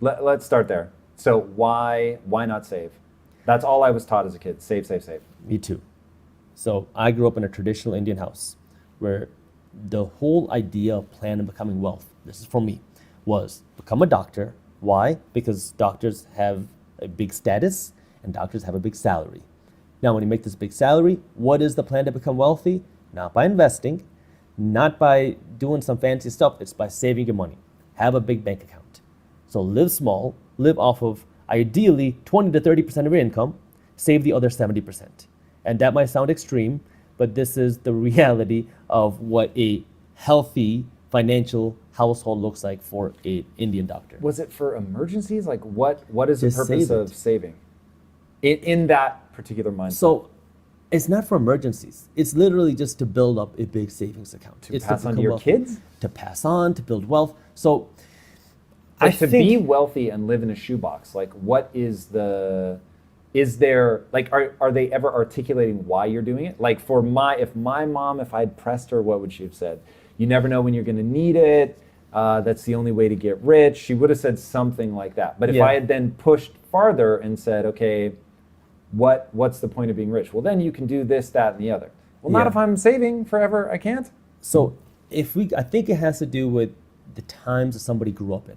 let's start there. So why not save? That's all I was taught as a kid. Save, save, save. Me too. So I grew up in a traditional Indian house where the whole idea of plan and becoming wealth, this is for me, was become a doctor. Why? Because doctors have a big status and doctors have a big salary. Now, when you make this big salary, what is the plan to become wealthy? Not by investing, not by doing some fancy stuff. It's by saving your money. Have a big bank account. So live small, live off of ideally 20 to 30% of your income, save the other 70%. And that might sound extreme, but this is the reality of what a healthy financial household looks like for an Indian doctor. Was it for emergencies? Like what is the Just purpose save it. of saving in that particular mindset? So it's not for emergencies. It's literally just to build up a big savings account. To pass on to your kids? To pass on, to build wealth. So But to be wealthy and live in a shoebox, like what is there, like are they ever articulating why you're doing it? Like if I'd pressed her, what would she have said? You never know when you're gonna need it. That's the only way to get rich. She would have said something like that. But if I had then pushed farther and said, okay, what's the point of being rich? Well, then you can do this, that, and the other. Well, not if I'm saving forever, I can't. So I think it has to do with the times that somebody grew up in.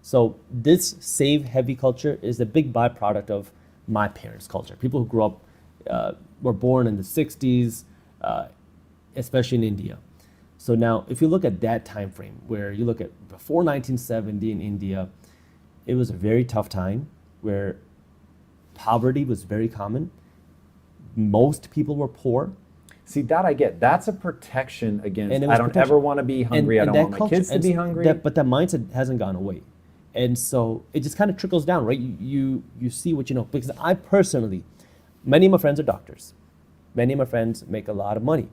So this save heavy culture is a big byproduct of my parents' culture. People who grew up, were born in the 60s, especially in India. So now if you look at that time frame, where you look at before 1970 in India, it was a very tough time where poverty was very common. Most people were poor. See, that I get. That's a protection against, I don't protection. ever want to be hungry. I don't want my kids to be hungry. But that mindset hasn't gone away. And so it just kind of trickles down, right? You see what you know. Because I personally, many of my friends are doctors. Many of my friends make a lot of money.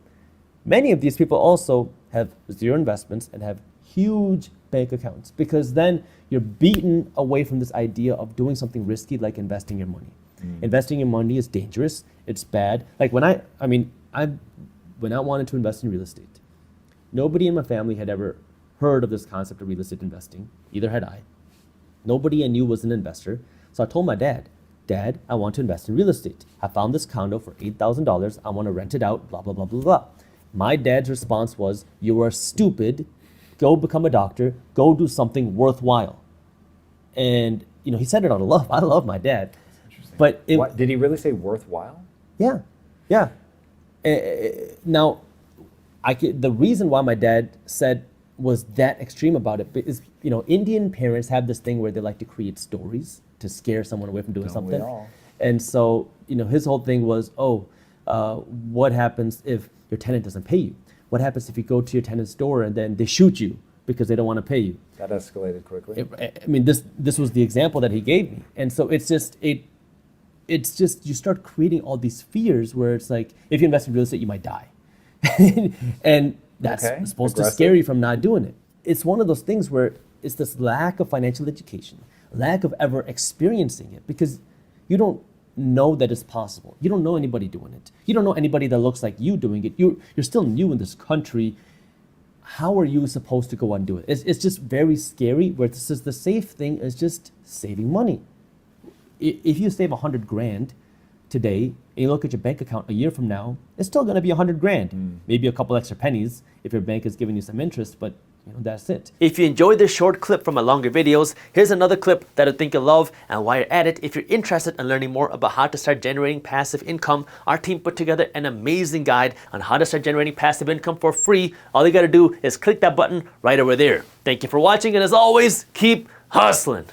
Many of these people also have zero investments and have huge bank accounts, because then you're beaten away from this idea of doing something risky like investing your money. Investing your money is dangerous. It's bad. Like when I wanted to invest in real estate, nobody in my family had ever heard of this concept of real estate investing. Either had I. Nobody I knew was an investor. So I told my dad, Dad, I want to invest in real estate. I found this condo for $8,000. I want to rent it out, blah, blah, blah, blah, blah. My dad's response was, you are stupid. Go become a doctor. Go do something worthwhile. And, he said it out of love. I love my dad. Interesting. But did he really say worthwhile? Yeah. Now, the reason why my dad was that extreme about it is, Indian parents have this thing where they like to create stories to scare someone away from doing something. We all? And so, his whole thing was, what happens if your tenant doesn't pay you? What happens if you go to your tenant's door and then they shoot you because they don't want to pay you? That escalated quickly. This was the example that he gave me. And so it's just you start creating all these fears where it's like, if you invest in real estate, you might die. And that's supposed to scare you from not doing it. It's one of those things where it's this lack of financial education, lack of ever experiencing it, because you don't know that it's possible. You don't know anybody doing it. You don't know anybody that looks like you doing it. You're still new in this country. How are you supposed to go and do it? It's just very scary, where this is the safe thing is just saving money. If you save $100,000 today and you look at your bank account a year from now, it's still going to be $100,000. Maybe a couple extra pennies if your bank is giving you some interest, but that's it. If you enjoyed this short clip from my longer videos, here's another clip that I think you'll love. And while you're at it, if you're interested in learning more about how to start generating passive income, our team put together an amazing guide on how to start generating passive income for free. All you got to do is click that button right over there. Thank you for watching, and as always, keep hustling.